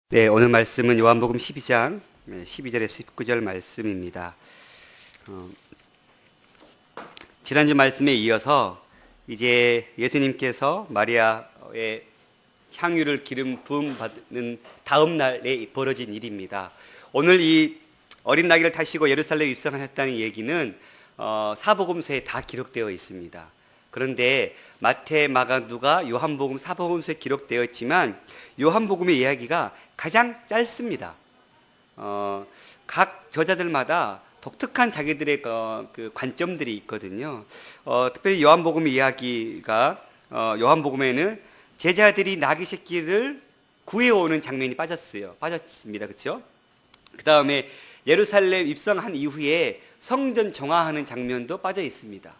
네, 오늘 말씀은 요한복음 12장 12절에서 19절 말씀입니다. 지난주 말씀에 이어서 이제 예수님께서 마리아의 향유를 기름 부음 받는 다음 날에 벌어진 일입니다. 오늘 이 어린 나귀를 타시고 예루살렘에 입성하셨다는 얘기는 사복음서에 다 기록되어 있습니다. 그런데 마태, 마가, 누가, 요한복음, 사복음서에 기록되어 있지만 요한복음의 이야기가 가장 짧습니다. 각 저자들마다 독특한 자기들의 그 관점들이 있거든요. 특별히 요한복음 이야기가 요한복음에는 제자들이 나귀 새끼를 구해오는 장면이 빠졌습니다. 그렇죠? 그 다음에 예루살렘 입성한 이후에 성전 정화하는 장면도 빠져 있습니다.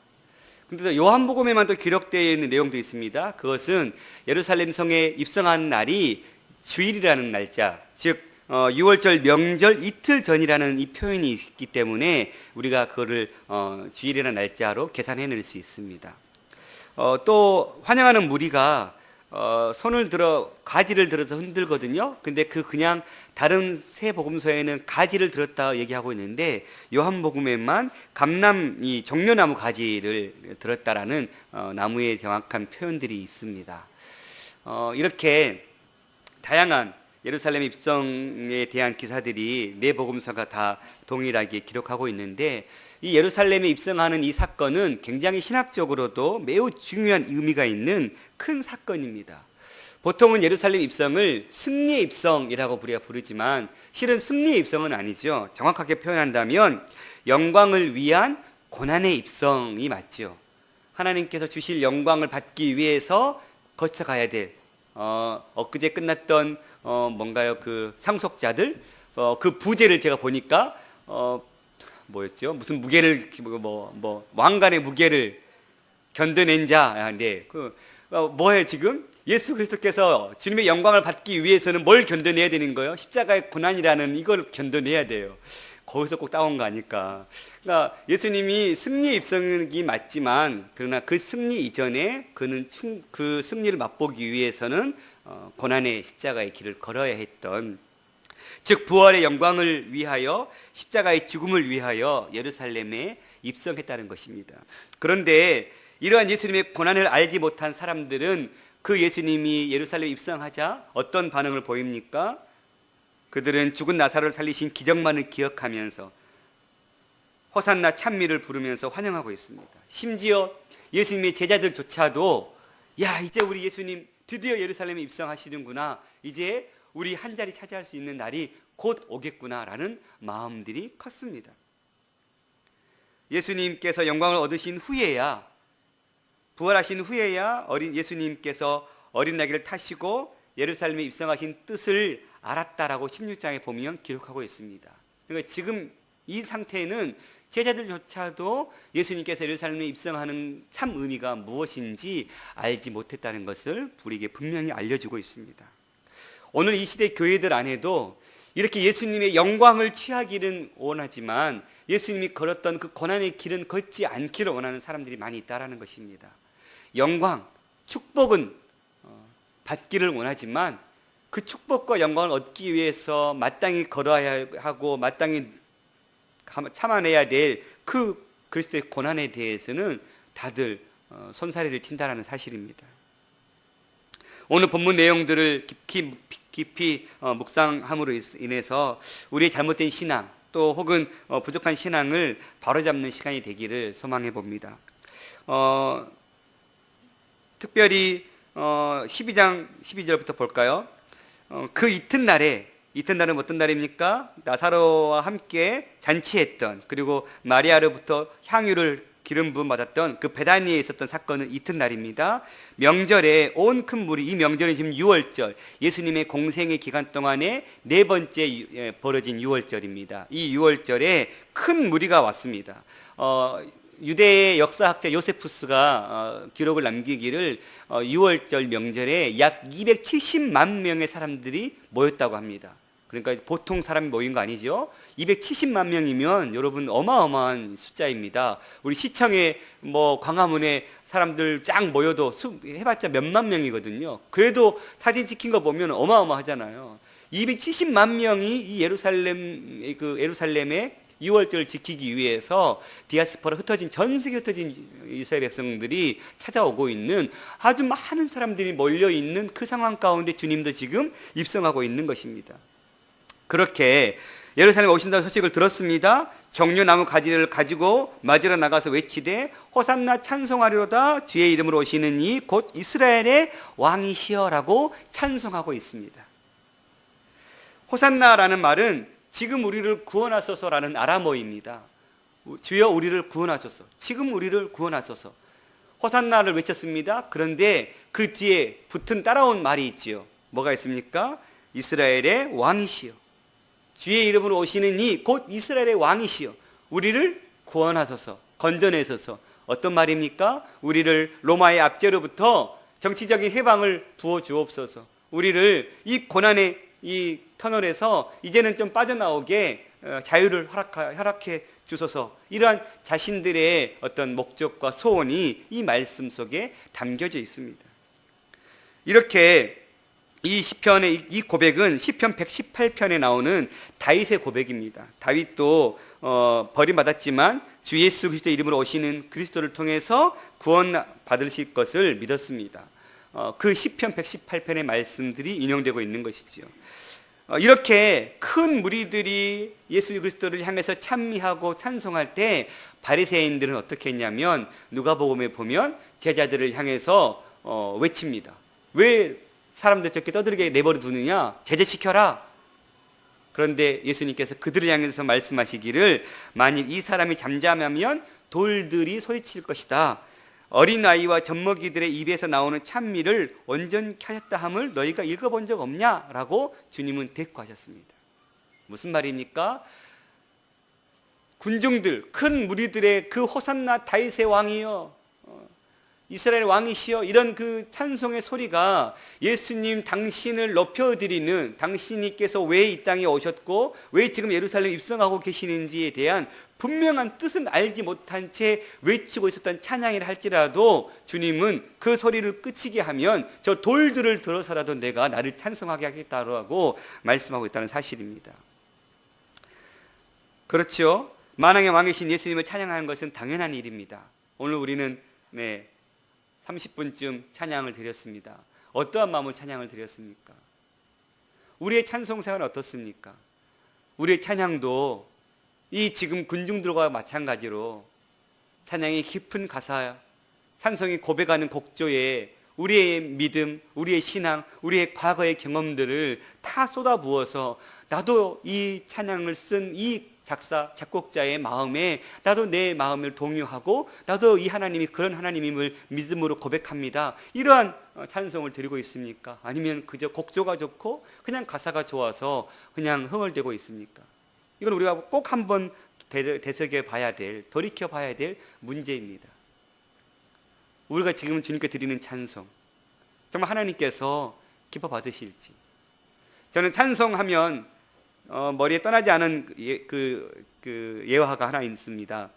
근데 요한복음에만 또 기록되어 있는 내용도 있습니다. 그것은 예루살렘 성에 입성한 날이 주일이라는 날짜, 즉 6월절 명절 이틀 전이라는 이 표현이 있기 때문에 우리가 그거를 주일이라는 날짜로 계산해낼 수 있습니다. 또 환영하는 무리가 손을 들어 가지를 들어서 흔들거든요. 근데 그냥 다른 세 복음서에는 가지를 들었다 얘기하고 있는데 요한복음에만 감람 종려나무 가지를 들었다라는 나무의 정확한 표현들이 있습니다. 이렇게 다양한 예루살렘 입성에 대한 기사들이 네 복음서가 다 동일하게 기록하고 있는데 이 예루살렘에 입성하는 이 사건은 굉장히 신학적으로도 매우 중요한 의미가 있는 큰 사건입니다. 보통은 예루살렘 입성을 승리의 입성이라고 우리가 부르지만 실은 승리의 입성은 아니죠. 정확하게 표현한다면 영광을 위한 고난의 입성이 맞죠. 하나님께서 주실 영광을 받기 위해서 거쳐가야 될 엊그제 끝났던 뭔가요? 그 상속자들 그 부제를 제가 보니까 뭐였죠? 무슨 무게를 왕관의 무게를 견뎌낸 자. 네. 뭐예요 지금? 예수 그리스도께서 주님의 영광을 받기 위해서는 뭘 견뎌내야 되는 거예요? 십자가의 고난이라는 이걸 견뎌내야 돼요. 거기서 꼭 따온 거 아닐까. 그러니까 예수님이 승리의 입성이 맞지만 그러나 그 승리 이전에 그는 그 승리를 맛보기 위해서는 고난의 십자가의 길을 걸어야 했던, 즉 부활의 영광을 위하여 십자가의 죽음을 위하여 예루살렘에 입성했다는 것입니다. 그런데 이러한 예수님의 고난을 알지 못한 사람들은 그 예수님이 예루살렘에 입성하자 어떤 반응을 보입니까? 그들은 죽은 나사로를 살리신 기적만을 기억하면서 호산나 찬미를 부르면서 환영하고 있습니다. 심지어 예수님의 제자들조차도 야, 이제 우리 예수님 드디어 예루살렘에 입성하시는구나, 이제 우리 한 자리 차지할 수 있는 날이 곧 오겠구나라는 마음들이 컸습니다. 예수님께서 영광을 얻으신 후에야, 부활하신 후에야 예수님께서 어린 나귀를 타시고 예루살렘에 입성하신 뜻을 알았다라고 16장에 보면 기록하고 있습니다. 그러니까 지금 이 상태는 제자들조차도 예수님께서 예루살렘에 입성하는 참 의미가 무엇인지 알지 못했다는 것을 우리에게 분명히 알려주고 있습니다. 오늘 이 시대 교회들 안에도 이렇게 예수님의 영광을 취하기는 원하지만 예수님이 걸었던 그 고난의 길은 걷지 않기를 원하는 사람들이 많이 있다는 것입니다. 영광, 축복은 받기를 원하지만 그 축복과 영광을 얻기 위해서 마땅히 걸어야 하고 마땅히 참아내야 될 그 그리스도의 고난에 대해서는 다들 손사래를 친다는 사실입니다. 오늘 본문 내용들을 깊이 묵상함으로 인해서 우리의 잘못된 신앙 또 혹은 부족한 신앙을 바로잡는 시간이 되기를 소망해 봅니다. 특별히 12장 12절부터 볼까요? 그 이튿날은 어떤 날입니까? 나사로와 함께 잔치했던, 그리고 마리아로부터 향유를 기름 부음 받았던 그 베다니에 있었던 사건은 이튿날입니다. 명절에 온 큰 무리, 이 명절은 지금 6월절, 예수님의 공생의 기간 동안에 네 번째 벌어진 6월절입니다. 이 6월절에 큰 무리가 왔습니다. 유대의 역사학자 요세푸스가 기록을 남기기를 6월절 명절에 약 270만 명의 사람들이 모였다고 합니다. 그러니까 보통 사람이 모인 거 아니죠. 270만 명이면 여러분 어마어마한 숫자입니다. 우리 시청에 광화문에 사람들 쫙 모여도 해봤자 몇만 명이거든요. 그래도 사진 찍힌 거 보면 어마어마하잖아요. 270만 명이 이 예루살렘의 유월절을 지키기 위해서 디아스포라 흩어진 전 세계 흩어진 이스라엘 백성들이 찾아오고 있는 아주 많은 사람들이 몰려 있는 그 상황 가운데 주님도 지금 입성하고 있는 것입니다. 그렇게 예루살렘에 오신다는 소식을 들었습니다. 종려나무 가지를 가지고 맞으러 나가서 외치되 호산나 찬송하리로다 주의 이름으로 오시는 이 곧 이스라엘의 왕이시여라고 찬송하고 있습니다. 호산나라는 말은 지금 우리를 구원하소서라는 아람어입니다. 주여 우리를 구원하소서, 지금 우리를 구원하소서. 호산나를 외쳤습니다. 그런데 그 뒤에 붙은 따라온 말이 있지요. 뭐가 있습니까? 이스라엘의 왕이시여, 주의 이름으로 오시는 이 곧 이스라엘의 왕이시여 우리를 구원하소서, 건져내소서. 어떤 말입니까? 우리를 로마의 압제로부터 정치적인 해방을 부어주옵소서. 우리를 이 고난의 이 터널에서 이제는 좀 빠져나오게 자유를 허락해 주소서. 이러한 자신들의 어떤 목적과 소원이 이 말씀 속에 담겨져 있습니다. 이렇게 이 시편의 이 고백은 시편 118편에 나오는 다윗의 고백입니다. 다윗도 버림받았지만 주 예수 그리스도 이름으로 오시는 그리스도를 통해서 구원 받으실 것을 믿었습니다. 그 시편 118편의 말씀들이 인용되고 있는 것이지요. 이렇게 큰 무리들이 예수 그리스도를 향해서 찬미하고 찬송할 때 바리새인들은 어떻게 했냐면 누가복음에 보면 제자들을 향해서 외칩니다. 왜 사람들 저렇게 떠들게 내버려 두느냐? 제재시켜라. 그런데 예수님께서 그들을 향해서 말씀하시기를 만일 이 사람이 잠잠하면 돌들이 소리칠 것이다. 어린아이와 젖먹이들의 입에서 나오는 찬미를 온전히 하셨다 함을 너희가 읽어본 적 없냐? 라고 주님은 대꾸하셨습니다. 무슨 말입니까? 군중들, 큰 무리들의 그 호산나 다윗의 왕이여, 이스라엘 왕이시여, 이런 그 찬송의 소리가 예수님 당신을 높여드리는, 당신께서 왜 이 땅에 오셨고 왜 지금 예루살렘에 입성하고 계시는지에 대한 분명한 뜻은 알지 못한 채 외치고 있었던 찬양이라 할지라도 주님은 그 소리를 그치게 하면 저 돌들을 들어서라도 내가 나를 찬송하게 하겠다고 말씀하고 있다는 사실입니다. 그렇죠? 만왕의 왕이신 예수님을 찬양하는 것은 당연한 일입니다. 오늘 우리는 30분쯤 찬양을 드렸습니다. 어떠한 마음으로 찬양을 드렸습니까? 우리의 찬송 생활은 어떻습니까? 우리의 찬양도 이 지금 군중들과 마찬가지로 찬양의 깊은 가사, 찬송이 고백하는 곡조에 우리의 믿음, 우리의 신앙, 우리의 과거의 경험들을 다 쏟아부어서 나도 이 찬양을 쓴 이 작곡자의 마음에 나도 내 마음을 동요하고 나도 이 하나님이 그런 하나님임을 믿음으로 고백합니다. 이러한 찬송을 드리고 있습니까? 아니면 그저 곡조가 좋고 그냥 가사가 좋아서 그냥 흥얼대고 있습니까? 이건 우리가 꼭 한번 되새겨 봐야 될, 돌이켜 봐야 될 문제입니다. 우리가 지금 주님께 드리는 찬송 정말 하나님께서 기뻐 받으실지. 저는 찬송하면 머리에 떠나지 않은 그 예화가 하나 있습니다.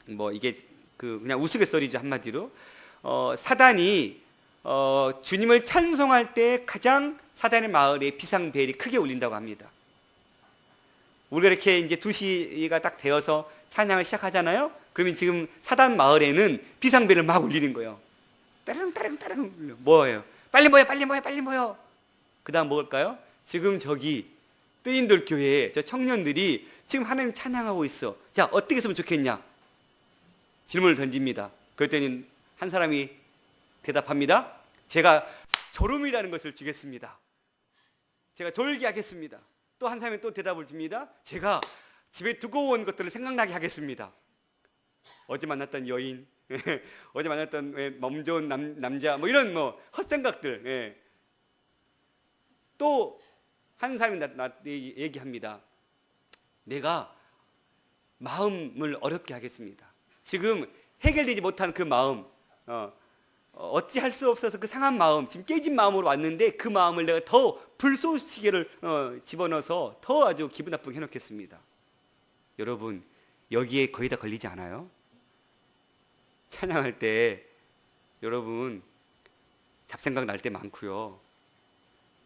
뭐 이게 그냥 우스갯소리죠, 한마디로. 사단이 주님을 찬송할 때 가장 사단의 마을에 비상벨이 크게 울린다고 합니다. 우리가 이렇게 이제 2시가 딱 되어서 찬양을 시작하잖아요. 그러면 지금 사단 마을에는 비상벨을 막 울리는 거예요. 따릉따릉따릉 울려. 뭐예요? 빨리 모여, 빨리 모여, 빨리 모여. 그 다음 뭘까요? 지금 저기 뜨인돌 교회에 저 청년들이 지금 하나님 찬양하고 있어. 자, 어떻게 했으면 좋겠냐? 질문을 던집니다. 그랬더니 한 사람이 대답합니다. 제가 졸음이라는 것을 주겠습니다. 제가 졸게 하겠습니다. 또 한 사람이 또 대답을 줍니다. 제가 집에 두고 온 것들을 생각나게 하겠습니다. 어제 만났던 여인, 어제 만났던 몸 좋은 남자, 뭐 이런 헛생각들. 또 한 사람이 얘기합니다. 내가 마음을 어렵게 하겠습니다. 지금 해결되지 못한 그 마음, 어찌 할 수 없어서 그 상한 마음, 지금 깨진 마음으로 왔는데 그 마음을 내가 더 불쏘시개를 집어넣어서 더 아주 기분 나쁘게 해놓겠습니다. 여러분, 여기에 거의 다 걸리지 않아요? 찬양할 때 여러분 잡생각 날 때 많고요.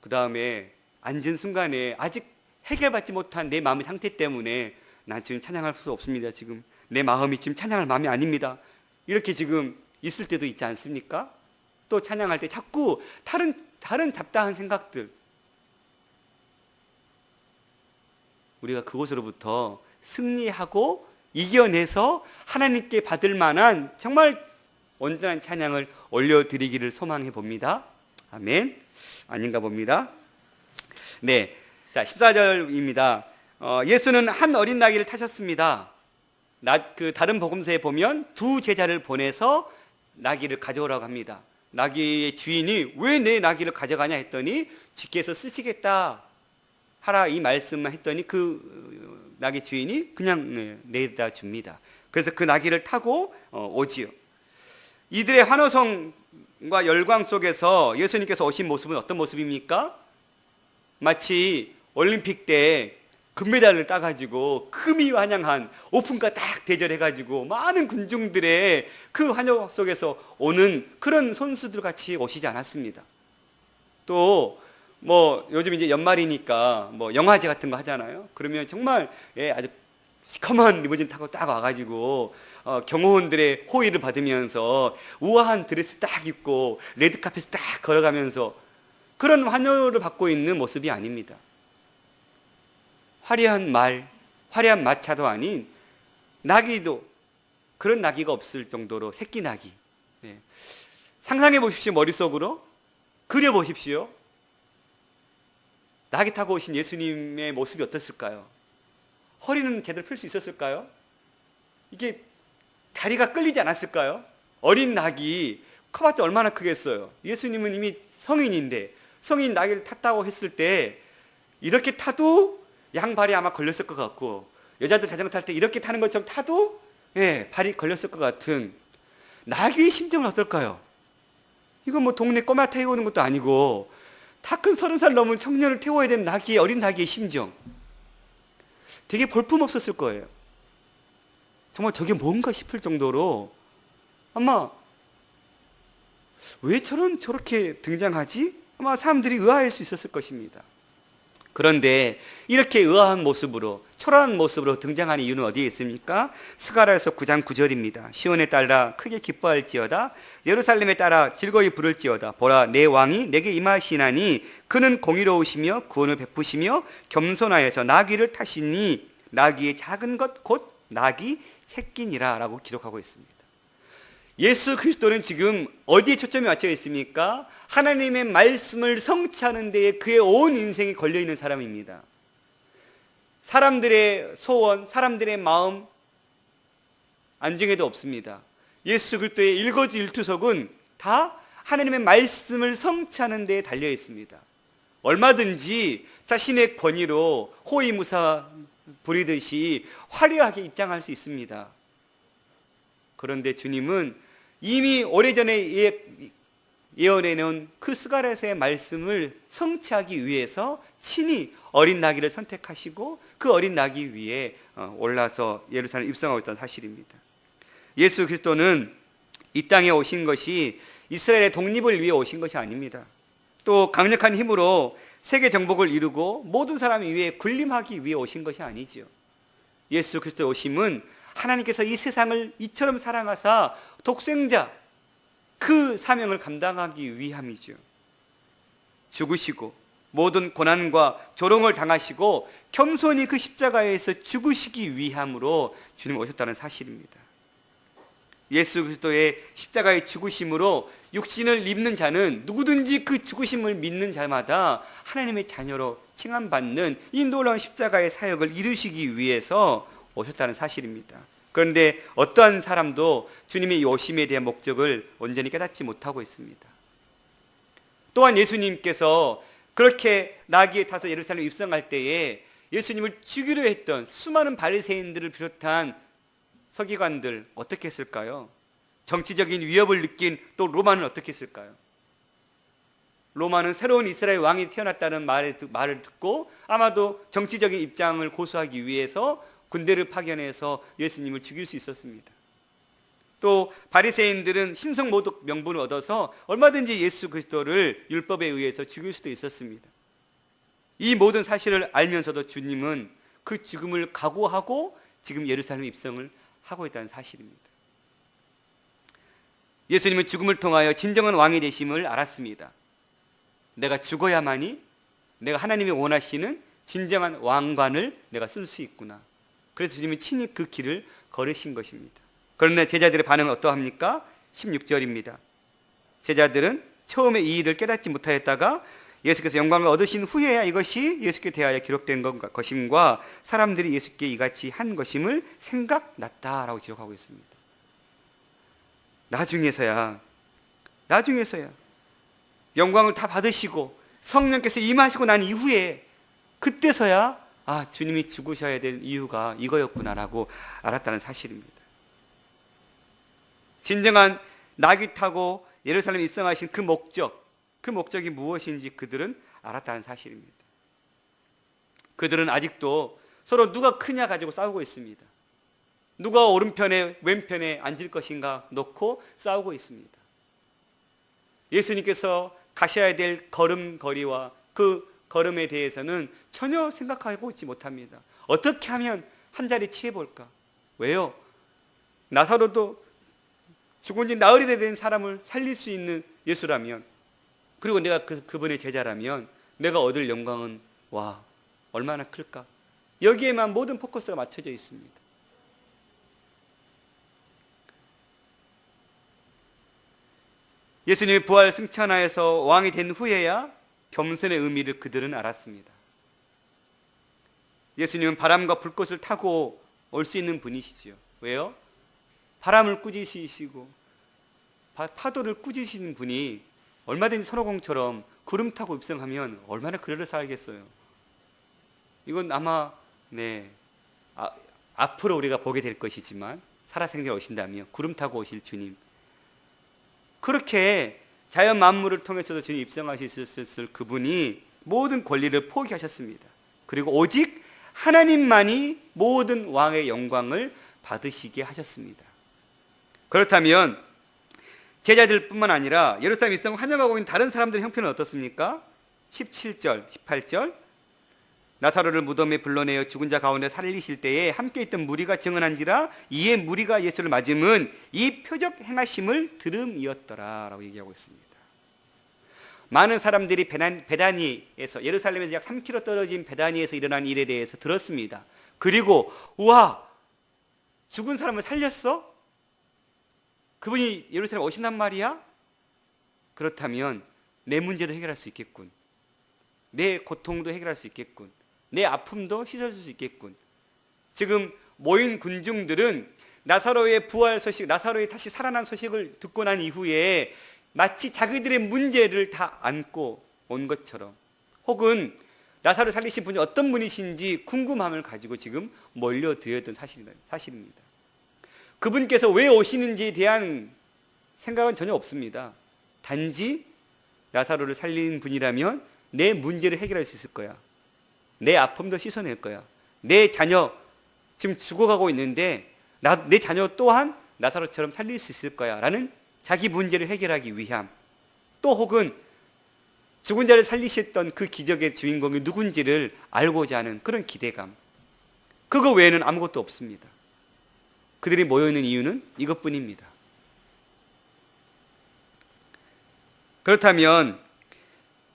그 다음에 앉은 순간에 아직 해결받지 못한 내 마음의 상태 때문에 난 지금 찬양할 수 없습니다. 지금 내 마음이 지금 찬양할 마음이 아닙니다. 이렇게 지금 있을 때도 있지 않습니까? 또 찬양할 때 자꾸 다른 잡다한 생각들, 우리가 그곳으로부터 승리하고 이겨내서 하나님께 받을 만한 정말 온전한 찬양을 올려드리기를 소망해 봅니다. 아멘. 아닌가 봅니다. 네, 자 14절입니다. 예수는 한 어린 나귀를 타셨습니다. 다른 복음서에 보면 두 제자를 보내서 나귀를 가져오라고 합니다. 나귀의 주인이 왜 내 나귀를 가져가냐 했더니 주께서 쓰시겠다 하라 이 말씀만 했더니 그 나귀 주인이 그냥 내다 줍니다. 그래서 그 나귀를 타고 오지요. 이들의 환호성과 열광 속에서 예수님께서 오신 모습은 어떤 모습입니까? 마치 올림픽 때 금메달을 따가지고 금이 환영한 오픈과 딱 대절해가지고 많은 군중들의 그 환영 속에서 오는 그런 선수들 같이 오시지 않았습니다. 또 요즘 이제 연말이니까 영화제 같은 거 하잖아요. 그러면 정말 아주 시커먼 리무진 타고 딱 와가지고 경호원들의 호의를 받으면서 우아한 드레스 딱 입고 레드카펫 딱 걸어가면서 그런 환영을 받고 있는 모습이 아닙니다. 화려한 마차도 아닌 나귀도 그런 나귀가 없을 정도로 새끼 나귀. 상상해 보십시오. 머릿속으로 그려 보십시오. 나귀 타고 오신 예수님의 모습이 어땠을까요? 허리는 제대로 펼 수 있었을까요? 이게 다리가 끌리지 않았을까요? 어린 낙이 커봤자 얼마나 크겠어요. 예수님은 이미 성인인데 성인 나귀를 탔다고 했을 때 이렇게 타도 양발이 아마 걸렸을 것 같고, 여자들 자전거 탈 때 이렇게 타는 것처럼 타도 발이 걸렸을 것 같은 나귀의 심정은 어떨까요? 이건 동네 꼬마 태우는 것도 아니고 다 큰 30살 넘은 청년을 태워야 되는 어린 나귀의 심정, 되게 볼품없었을 거예요. 정말 저게 뭔가 싶을 정도로 아마 왜 저렇게 등장하지? 아마 사람들이 의아할 수 있었을 것입니다. 그런데 이렇게 의아한 모습으로, 초라한 모습으로 등장하는 이유는 어디에 있습니까? 스가랴서 9장 9절입니다. 시온에 따라 크게 기뻐할지어다, 예루살렘에 따라 즐거이 부를지어다. 보라, 내 왕이 내게 임하시나니 그는 공의로우시며 구원을 베푸시며 겸손하여서 나귀를 타시니 나귀의 작은 것 곧 나귀 새끼니라 라고 기록하고 있습니다. 예수 그리스도는 지금 어디에 초점이 맞춰 있습니까? 하나님의 말씀을 성취하는 데에 그의 온 인생이 걸려있는 사람입니다. 사람들의 소원, 사람들의 마음 안중에도 없습니다. 예수 그리스도의 일거지일투족은 다 하나님의 말씀을 성취하는 데에 달려 있습니다. 얼마든지 자신의 권위로 호위무사 부리듯이 화려하게 입장할 수 있습니다. 그런데 주님은 이미 오래전에 예언해놓은 그 스가랴서의 말씀을 성취하기 위해서 친히 어린 나귀를 선택하시고 그 어린 나귀 위에 올라서 예루살렘에 입성하고 있던 사실입니다. 예수 그리스도는 이 땅에 오신 것이 이스라엘의 독립을 위해 오신 것이 아닙니다. 또 강력한 힘으로 세계 정복을 이루고 모든 사람 위에 군림하기 위해 오신 것이 아니지요. 예수 그리스도의 오심은 하나님께서 이 세상을 이처럼 사랑하사 독생자 그 사명을 감당하기 위함이죠. 죽으시고 모든 고난과 조롱을 당하시고 겸손히 그 십자가에서 죽으시기 위함으로 주님 오셨다는 사실입니다. 예수 그리스도의 십자가의 죽으심으로 육신을 입는 자는 누구든지 그 죽으심을 믿는 자마다 하나님의 자녀로 칭함받는 이 놀라운 십자가의 사역을 이루시기 위해서 오셨다는 사실입니다. 그런데 어떠한 사람도 주님의 이 오심에 대한 목적을 온전히 깨닫지 못하고 있습니다. 또한 예수님께서 그렇게 나귀에 타서 예루살렘에 입성할 때에 예수님을 죽이려 했던 수많은 바리새인들을 비롯한 서기관들 어떻게 했을까요? 정치적인 위협을 느낀 또 로마는 어떻게 했을까요? 로마는 새로운 이스라엘 왕이 태어났다는 말을 듣고 아마도 정치적인 입장을 고수하기 위해서 군대를 파견해서 예수님을 죽일 수 있었습니다. 또 바리새인들은 신성모독 명분을 얻어서 얼마든지 예수 그리스도를 율법에 의해서 죽일 수도 있었습니다. 이 모든 사실을 알면서도 주님은 그 죽음을 각오하고 지금 예루살렘 입성을 하고 있다는 사실입니다. 예수님은 죽음을 통하여 진정한 왕이 되심을 알았습니다. 내가 죽어야만이 내가 하나님이 원하시는 진정한 왕관을 내가 쓸 수 있구나. 그래서 주님이 친히 그 길을 걸으신 것입니다. 그런데 제자들의 반응은 어떠합니까? 16절입니다. 제자들은 처음에 이 일을 깨닫지 못하였다가 예수께서 영광을 얻으신 후에야 이것이 예수께 대하여 기록된 것임과 사람들이 예수께 이같이 한 것임을 생각났다라고 기록하고 있습니다. 나중에서야 영광을 다 받으시고 성령께서 임하시고 난 이후에 그때서야 주님이 죽으셔야 될 이유가 이거였구나라고 알았다는 사실입니다. 진정한 나귀 타고 예루살렘 입성하신 그 목적이 무엇인지 그들은 알았다는 사실입니다. 그들은 아직도 서로 누가 크냐 가지고 싸우고 있습니다. 누가 오른편에 왼편에 앉을 것인가 놓고 싸우고 있습니다. 예수님께서 가셔야 될 걸음걸이와 그 걸음에 대해서는 전혀 생각하고 있지 못합니다. 어떻게 하면 한 자리 취해볼까? 왜요? 나사로도 죽은 지 나흘이 된 사람을 살릴 수 있는 예수라면, 그리고 내가 그분의 제자라면 내가 얻을 영광은 얼마나 클까? 여기에만 모든 포커스가 맞춰져 있습니다. 예수님이 부활 승천하여서 왕이 된 후에야 겸손의 의미를 그들은 알았습니다. 예수님은 바람과 불꽃을 타고 올 수 있는 분이시지요. 왜요? 바람을 꾸짖으시고 파도를 꾸짖으시는 분이 얼마든지 손오공처럼 구름 타고 입성하면 얼마나 그럴싸 살겠어요. 이건 아마 앞으로 우리가 보게 될 것이지만 살아생전에 오신다며 구름 타고 오실 주님, 그렇게 자연 만물을 통해서도 주님 입성하셨을 그분이 모든 권리를 포기하셨습니다. 그리고 오직 하나님만이 모든 왕의 영광을 받으시게 하셨습니다. 그렇다면 제자들뿐만 아니라 예루살렘 입성을 환영하고 있는 다른 사람들의 형편은 어떻습니까? 17절, 18절 나사로를 무덤에 불러내어 죽은 자 가운데 살리실 때에 함께 있던 무리가 증언한지라 이에 무리가 예수를 맞음은 이 표적 행하심을 들음이었더라 라고 얘기하고 있습니다. 많은 사람들이 베다니에서, 예루살렘에서 약 3km 떨어진 베다니에서 일어난 일에 대해서 들었습니다. 그리고 죽은 사람을 살렸어? 그분이 예루살렘에 오신단 말이야? 그렇다면 내 문제도 해결할 수 있겠군. 내 고통도 해결할 수 있겠군. 내 아픔도 씻을 수 있겠군. 지금 모인 군중들은 나사로의 부활 소식, 나사로의 다시 살아난 소식을 듣고 난 이후에 마치 자기들의 문제를 다 안고 온 것처럼, 혹은 나사로 살리신 분이 어떤 분이신지 궁금함을 가지고 지금 몰려들었던 사실입니다. 그분께서 왜 오시는지에 대한 생각은 전혀 없습니다. 단지 나사로를 살린 분이라면 내 문제를 해결할 수 있을 거야. 내 아픔도 씻어낼 거야. 내 자녀 지금 죽어가고 있는데 내 자녀 또한 나사로처럼 살릴 수 있을 거야 라는 자기 문제를 해결하기 위함, 또 혹은 죽은 자를 살리셨던 그 기적의 주인공이 누군지를 알고자 하는 그런 기대감, 그거 외에는 아무것도 없습니다. 그들이 모여있는 이유는 이것뿐입니다. 그렇다면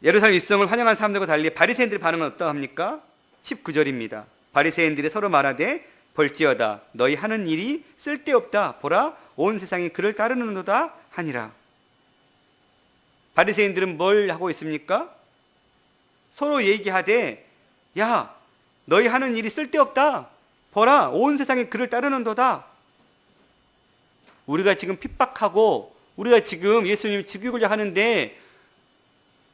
예루살렘 입성을 환영한 사람들과 달리 바리새인들의 반응은 어떠합니까? 19절입니다. 바리새인들이 서로 말하되 볼지어다 너희 하는 일이 쓸데없다. 보라 온 세상이 그를 따르는도다 하니라. 바리새인들은 뭘 하고 있습니까? 서로 얘기하되 너희 하는 일이 쓸데없다. 보라 온 세상이 그를 따르는도다. 우리가 지금 핍박하고 우리가 지금 예수님을 죽이고자 하는데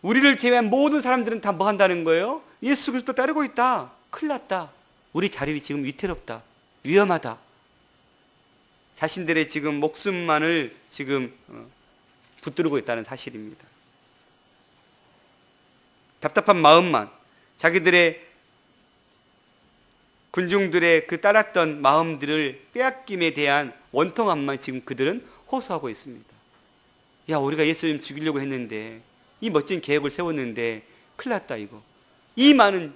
우리를 제외한 모든 사람들은 다 뭐 한다는 거예요? 예수 그리스도 따르고 있다. 큰일 났다. 우리 자리 지금 위태롭다. 위험하다. 자신들의 지금 목숨만을 지금 붙들고 있다는 사실입니다. 답답한 마음만, 자기들의 군중들의 그 따랐던 마음들을 빼앗김에 대한 원통함만 지금 그들은 호소하고 있습니다. 우리가 예수님 죽이려고 했는데, 이 멋진 계획을 세웠는데 큰일 났다 이거. 이 많은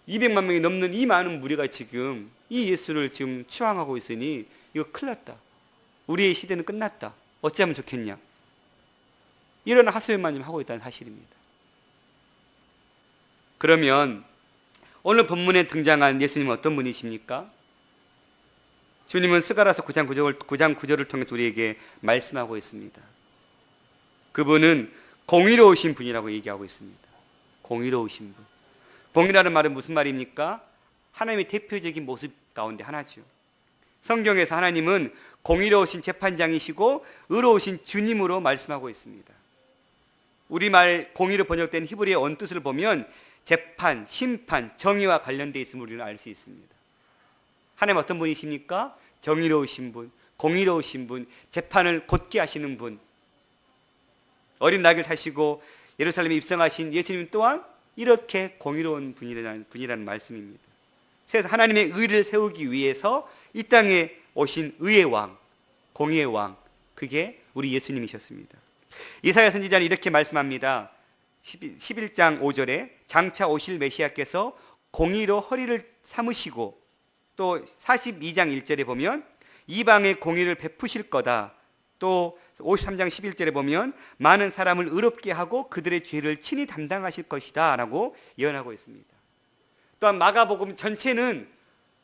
200만 명이 넘는 이 많은 무리가 지금 이 예수를 지금 추앙하고 있으니 이거 큰일 났다. 우리의 시대는 끝났다. 어찌하면 좋겠냐. 이런 하소연만 지금 하고 있다는 사실입니다. 그러면 오늘 본문에 등장한 예수님은 어떤 분이십니까? 주님은 스가랴서 9장 9절을 통해서 우리에게 말씀하고 있습니다. 그분은 공의로우신 분이라고 얘기하고 있습니다. 공의로우신 분. 공의라는 말은 무슨 말입니까? 하나님의 대표적인 모습 가운데 하나죠. 성경에서 하나님은 공의로우신 재판장이시고 의로우신 주님으로 말씀하고 있습니다. 우리말 공의로 번역된 히브리의 원뜻을 보면 재판, 심판, 정의와 관련되어 있음을 우리는 알 수 있습니다. 하나님 어떤 분이십니까? 정의로우신 분, 공의로우신 분, 재판을 곧게 하시는 분. 어린 낙을 타시고 예루살렘에 입성하신 예수님 또한 이렇게 공의로운 분이라는 말씀입니다. 그래서 하나님의 의를 세우기 위해서 이 땅에 오신 의의 왕, 공의의 왕, 그게 우리 예수님이셨습니다. 이사야 선지자는 이렇게 말씀합니다. 11장 5절에 장차 오실 메시아께서 공의로 허리를 삼으시고, 또 42장 1절에 보면 이방의 공의를 베푸실 거다. 또 53장 11절에 보면 많은 사람을 의롭게 하고 그들의 죄를 친히 담당하실 것이다 라고 예언하고 있습니다. 또한 마가복음 전체는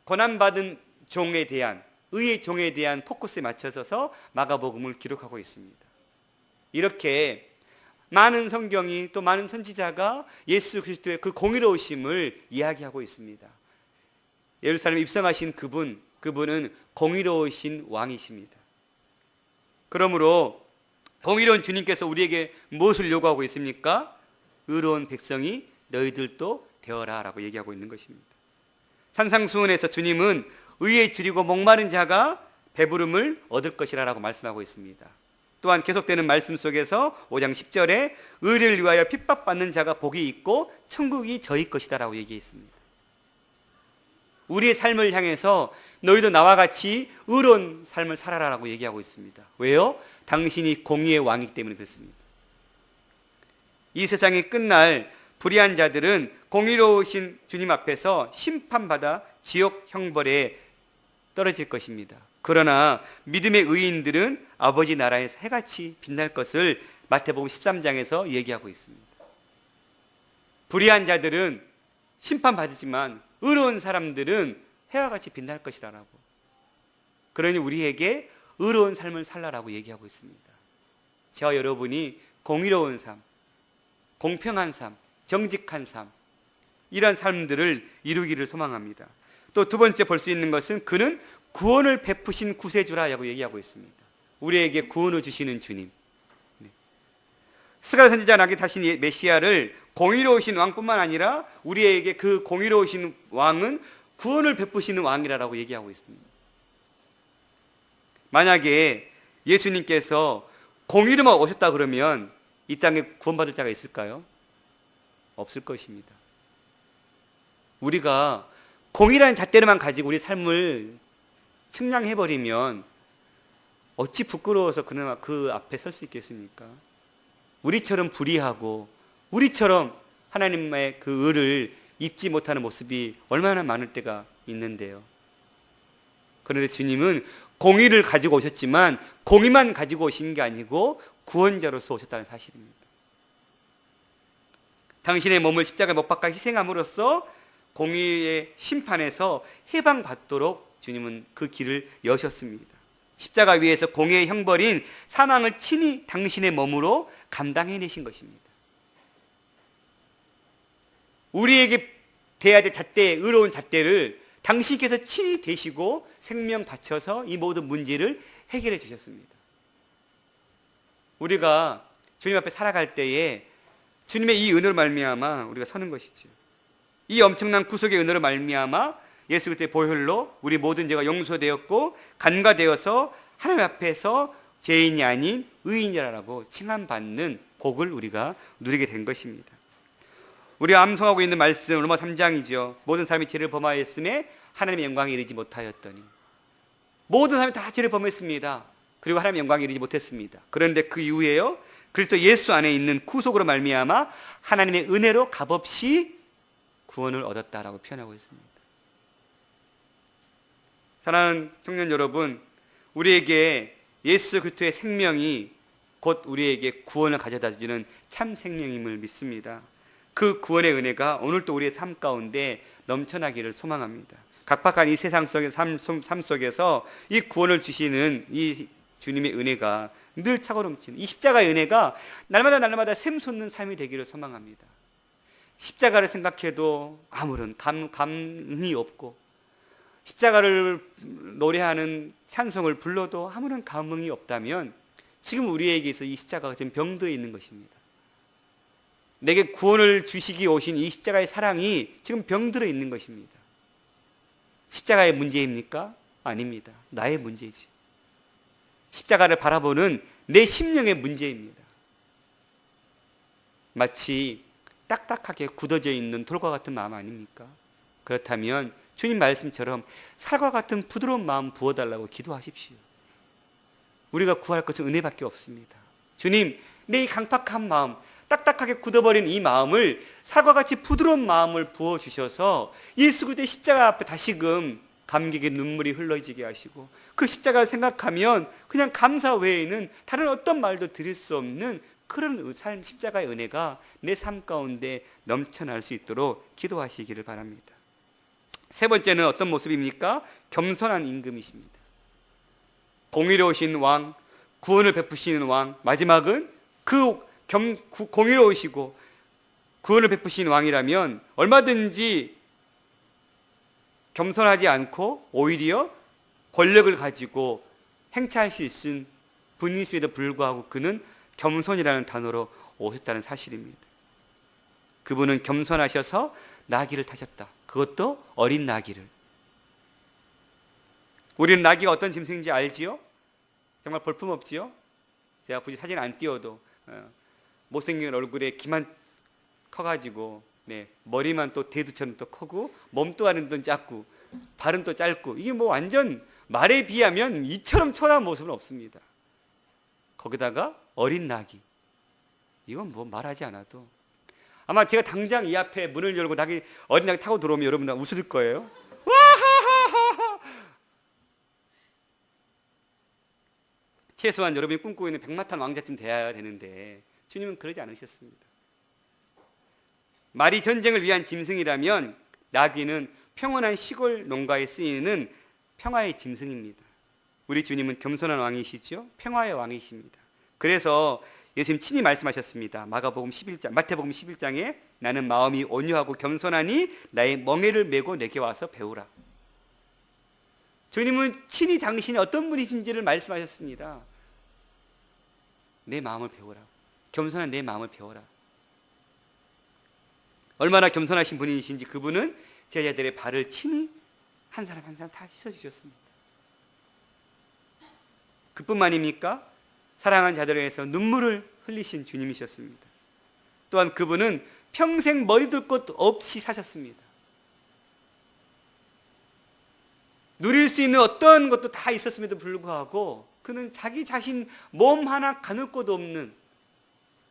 고난받은 종에 대한, 의의 종에 대한 포커스에 맞춰서 마가복음을 기록하고 있습니다. 이렇게 많은 성경이, 또 많은 선지자가 예수 그리스도의 그 공의로우심을 이야기하고 있습니다. 예루살렘에 입성하신 그분은 공의로우신 왕이십니다. 그러므로 공의로운 주님께서 우리에게 무엇을 요구하고 있습니까? 의로운 백성이 너희들도 되어라 라고 얘기하고 있는 것입니다. 산상수훈에서 주님은 의에 줄이고 목마른 자가 배부름을 얻을 것이라 라고 말씀하고 있습니다. 또한 계속되는 말씀 속에서 5장 10절에 의를 위하여 핍박받는 자가 복이 있고 천국이 저희 것이다 라고 얘기했습니다. 우리의 삶을 향해서 너희도 나와 같이 의로운 삶을 살아라라고 얘기하고 있습니다. 왜요? 당신이 공의의 왕이기 때문에 그렇습니다. 이 세상이 끝날 불의한 자들은 공의로우신 주님 앞에서 심판받아 지옥 형벌에 떨어질 것입니다. 그러나 믿음의 의인들은 아버지 나라에서 해같이 빛날 것을 마태복음 13장에서 얘기하고 있습니다. 불의한 자들은 심판받지만 의로운 사람들은 해와 같이 빛날 것이라고. 그러니 우리에게 의로운 삶을 살라라고 얘기하고 있습니다. 저와 여러분이 공의로운 삶, 공평한 삶, 정직한 삶, 이런 삶들을 이루기를 소망합니다. 또 두 번째 볼 수 있는 것은 그는 구원을 베푸신 구세주라고 얘기하고 있습니다. 우리에게 구원을 주시는 주님. 스가랴 선지자 나게 타신 메시아를 공의로우신 왕뿐만 아니라 우리에게 그 공의로우신 왕은 구원을 베푸시는 왕이라고 얘기하고 있습니다. 만약에 예수님께서 공의로만 오셨다 그러면 이 땅에 구원받을 자가 있을까요? 없을 것입니다. 우리가 공의라는 잣대로만 가지고 우리 삶을 측량해버리면 어찌 부끄러워서 그나마 그 앞에 설 수 있겠습니까? 우리처럼 불의하고 우리처럼 하나님의 그 의를 입지 못하는 모습이 얼마나 많을 때가 있는데요. 그런데 주님은 공의를 가지고 오셨지만 공의만 가지고 오신 게 아니고 구원자로서 오셨다는 사실입니다. 당신의 몸을 십자가에 못 박아 희생함으로써 공의의 심판에서 해방받도록 주님은 그 길을 여셨습니다. 십자가 위에서 공의의 형벌인 사망을 친히 당신의 몸으로 감당해내신 것입니다. 우리에게 돼야 될 잣대, 의로운 잣대를 당신께서 친히 대시고 생명 바쳐서 이 모든 문제를 해결해 주셨습니다. 우리가 주님 앞에 살아갈 때에 주님의 이 은혜로 말미암아 우리가 서는 것이죠. 이 엄청난 구속의 은혜로 말미암아 예수 그리스도의 보혈로 우리 모든 죄가 용서되었고 간과되어서 하나님 앞에서 죄인이 아닌 의인이라고 칭함받는 복을 우리가 누리게 된 것입니다. 우리가 암송하고 있는 말씀 로마 3장이죠. 모든 사람이 죄를 범하였음에 하나님의 영광에 이르지 못하였더니. 모든 사람이 다 죄를 범했습니다. 그리고 하나님의 영광에 이르지 못했습니다. 그런데 그 이후에요, 그리스도 예수 안에 있는 구속으로 말미암아 하나님의 은혜로 값없이 구원을 얻었다라고 표현하고 있습니다. 사랑하는 청년 여러분, 우리에게 예수 그리스도의 생명이 곧 우리에게 구원을 가져다 주는 참 생명임을 믿습니다. 그 구원의 은혜가 오늘도 우리의 삶 가운데 넘쳐나기를 소망합니다. 각박한 이 세상 속의 삶 속에서 이 구원을 주시는 이 주님의 은혜가 늘 차고 넘치는 이 십자가의 은혜가 날마다 샘솟는 삶이 되기를 소망합니다. 십자가를 생각해도 아무런 감흥이 없고, 십자가를 노래하는 찬송을 불러도 아무런 감흥이 없다면 지금 우리에게서 이 십자가가 지금 병들어 있는 것입니다. 내게 구원을 주시기 오신 이 십자가의 사랑이 지금 병들어 있는 것입니다. 십자가의 문제입니까? 아닙니다. 나의 문제지. 십자가를 바라보는 내 심령의 문제입니다. 마치 딱딱하게 굳어져 있는 돌과 같은 마음 아닙니까? 그렇다면 주님 말씀처럼 살과 같은 부드러운 마음 부어달라고 기도하십시오. 우리가 구할 것은 은혜밖에 없습니다. 주님, 내 이 강팍한 마음, 딱딱하게 굳어버린 이 마음을 살과같이 부드러운 마음을 부어주셔서 예수 그리스도의 십자가 앞에 다시금 감격의 눈물이 흘러지게 하시고, 그 십자가를 생각하면 그냥 감사 외에는 다른 어떤 말도 드릴 수 없는 그런 삶, 십자가의 은혜가 내 삶 가운데 넘쳐날 수 있도록 기도하시기를 바랍니다. 세 번째는 어떤 모습입니까? 겸손한 임금이십니다. 공의로우신 왕, 구원을 베푸시는 왕, 마지막은 그 공의로우시고 구원을 베푸시는 왕이라면 얼마든지 겸손하지 않고 오히려 권력을 가지고 행차할 수 있는 분이심에도 불구하고 그는 겸손이라는 단어로 오셨다는 사실입니다. 그분은 겸손하셔서 나귀를 타셨다. 그것도 어린 나귀를. 우리는 나귀가 어떤 짐승인지 알지요? 정말 볼품없지요? 제가 굳이 사진 안 띄워도 못생긴 얼굴에 귀만 커가지고 머리만 또 대두처럼 또 크고 몸도 하는 또 작고 발은 또 짧고, 이게 뭐 완전 말에 비하면 이처럼 초라한 모습은 없습니다. 거기다가 어린 나귀, 이건 뭐 말하지 않아도 아마 제가 당장 이 앞에 문을 열고 어린 나귀 타고 들어오면 여러분들 웃을 거예요. 와하하하하. 최소한 여러분이 꿈꾸고 있는 백마탄 왕자쯤 돼야 되는데 주님은 그러지 않으셨습니다. 말이 전쟁을 위한 짐승이라면 나귀는 평온한 시골 농가에 쓰이는 평화의 짐승입니다. 우리 주님은 겸손한 왕이시죠? 평화의 왕이십니다. 그래서 예수님 친히 말씀하셨습니다. 마태복음 11장에 나는 마음이 온유하고 겸손하니 나의 멍에를 메고 내게 와서 배우라. 주님은 친히 당신이 어떤 분이신지를 말씀하셨습니다. 내 마음을 배우라. 겸손한 내 마음을 배워라. 얼마나 겸손하신 분이신지 그분은 제자들의 발을 친히 한 사람 한 사람 다 씻어주셨습니다. 그뿐만입니까? 사랑한 자들을 위해서 눈물을 흘리신 주님이셨습니다. 또한 그분은 평생 머리 둘 곳 없이 사셨습니다. 누릴 수 있는 어떤 것도 다 있었음에도 불구하고 그는 자기 자신 몸 하나 가눌 곳 없는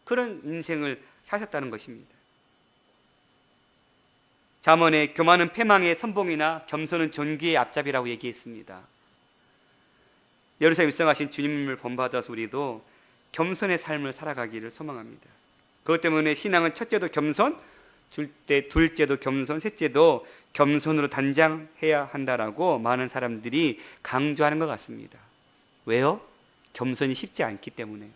그런 인생을 사셨다는 것입니다. 잠언에 교만은 패망의 선봉이나 겸손은 존귀의 앞잡이라고 얘기했습니다. 예루살렘 입성하신 주님을 본받아서 우리도 겸손의 삶을 살아가기를 소망합니다. 그것 때문에 신앙은 첫째도 겸손, 둘째도 겸손, 셋째도 겸손으로 단장해야 한다라고 많은 사람들이 강조하는 것 같습니다. 왜요? 겸손이 쉽지 않기 때문에.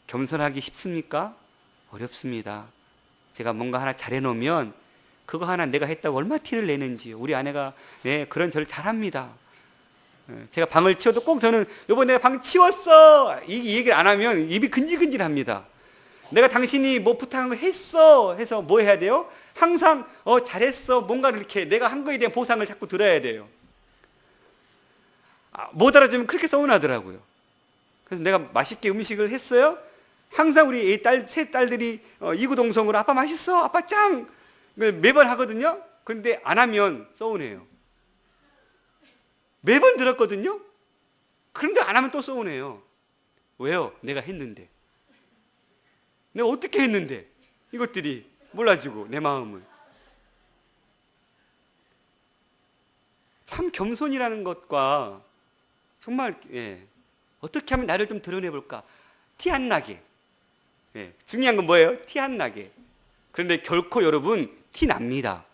겸손하기 쉽습니까? 어렵습니다. 제가 뭔가 하나 잘해놓으면 그거 하나 내가 했다고 얼마나 티를 내는지요. 우리 아내가 그런 저를 잘합니다. 제가 방을 치워도 꼭 저는 여보 내가 방 치웠어 이 얘기를 안 하면 입이 근질근질합니다. 내가 당신이 뭐 부탁한 거 했어 해서 뭐 해야 돼요? 항상 잘했어 뭔가를 이렇게 내가 한 거에 대한 보상을 자꾸 들어야 돼요. 못 알아주면 그렇게 서운하더라고요. 그래서 내가 맛있게 음식을 했어요. 항상 우리 세 딸들이 이구동성으로 아빠 맛있어 아빠 짱 이걸 매번 하거든요. 근데 안 하면 서운해요. 매번 들었거든요. 그런데 안 하면 또 서운해요. 왜요? 내가 했는데. 내가 어떻게 했는데 이것들이 몰라주고 내 마음을. 참 겸손이라는 것과 정말 어떻게 하면 나를 좀 드러내볼까? 티 안 나게. 중요한 건 뭐예요? 티 안 나게. 그런데 결코 여러분 티 납니다.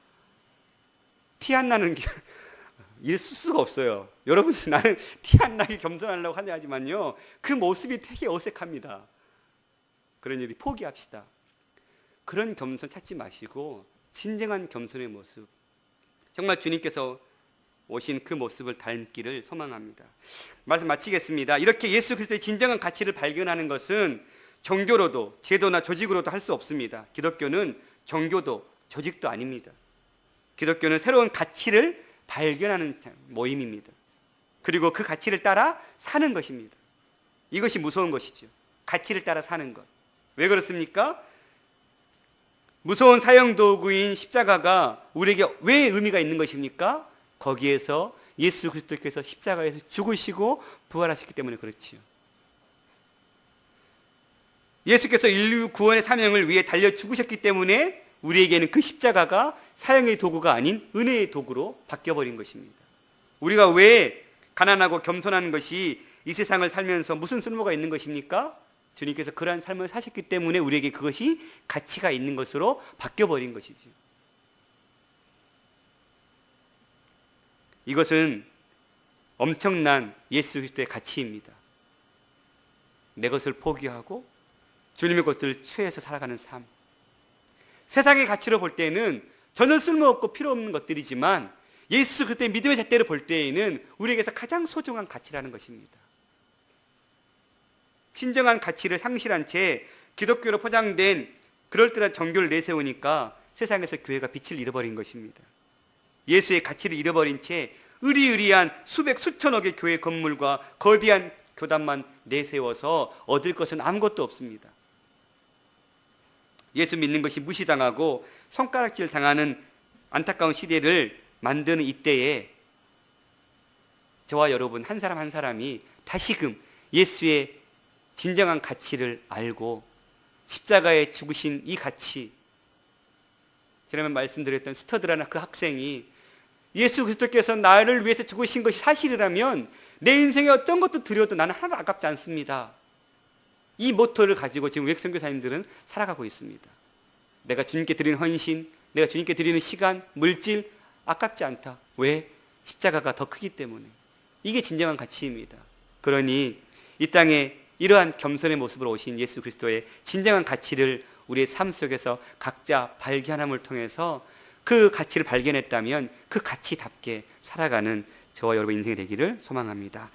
티 안 나는 게 있을 수가 없어요. 여러분 나는 티 안 나게 겸손하려고 하지만요 그 모습이 되게 어색합니다. 그러니 포기합시다. 그런 겸손 찾지 마시고 진정한 겸손의 모습, 정말 주님께서 오신 그 모습을 닮기를 소망합니다. 말씀 마치겠습니다. 이렇게 예수 그리스도의 진정한 가치를 발견하는 것은 종교로도 제도나 조직으로도 할 수 없습니다. 기독교는 종교도 조직도 아닙니다. 기독교는 새로운 가치를 발견하는 모임입니다. 그리고 그 가치를 따라 사는 것입니다. 이것이 무서운 것이죠. 가치를 따라 사는 것. 왜 그렇습니까? 무서운 사형도구인 십자가가 우리에게 왜 의미가 있는 것입니까? 거기에서 예수 그리스도께서 십자가에서 죽으시고 부활하셨기 때문에 그렇지요. 예수께서 인류 구원의 사명을 위해 달려 죽으셨기 때문에 우리에게는 그 십자가가 사형의 도구가 아닌 은혜의 도구로 바뀌어버린 것입니다. 우리가 왜 가난하고 겸손한 것이 이 세상을 살면서 무슨 쓸모가 있는 것입니까? 주님께서 그러한 삶을 사셨기 때문에 우리에게 그것이 가치가 있는 것으로 바뀌어버린 것이죠. 이것은 엄청난 예수 그리스도의 가치입니다. 내 것을 포기하고 주님의 것을 취해서 살아가는 삶. 세상의 가치로 볼 때는 전혀 쓸모없고 필요 없는 것들이지만 예수 그리스도의 믿음의 잣대로 볼 때에는 우리에게서 가장 소중한 가치라는 것입니다. 진정한 가치를 상실한 채 기독교로 포장된 그럴듯한 종교를 내세우니까 세상에서 교회가 빛을 잃어버린 것입니다. 예수의 가치를 잃어버린 채 의리의리한 수백 수천억의 교회 건물과 거대한 교단만 내세워서 얻을 것은 아무것도 없습니다. 예수 믿는 것이 무시당하고 손가락질 당하는 안타까운 시대를 만드는 이때에 저와 여러분 한 사람 한 사람이 다시금 예수의 진정한 가치를 알고 십자가에 죽으신 이 가치, 지난번 말씀드렸던 스터드라는 그 학생이 예수 그리스도께서 나를 위해서 죽으신 것이 사실이라면 내 인생에 어떤 것도 드려도 나는 하나도 아깝지 않습니다. 이 모토를 가지고 지금 외국 선교사님들은 살아가고 있습니다. 내가 주님께 드리는 헌신, 내가 주님께 드리는 시간, 물질 아깝지 않다. 왜? 십자가가 더 크기 때문에. 이게 진정한 가치입니다. 그러니 이 땅에 이러한 겸손의 모습으로 오신 예수 그리스도의 진정한 가치를 우리의 삶 속에서 각자 발견함을 통해서 그 가치를 발견했다면 그 가치답게 살아가는 저와 여러분 인생이 되기를 소망합니다.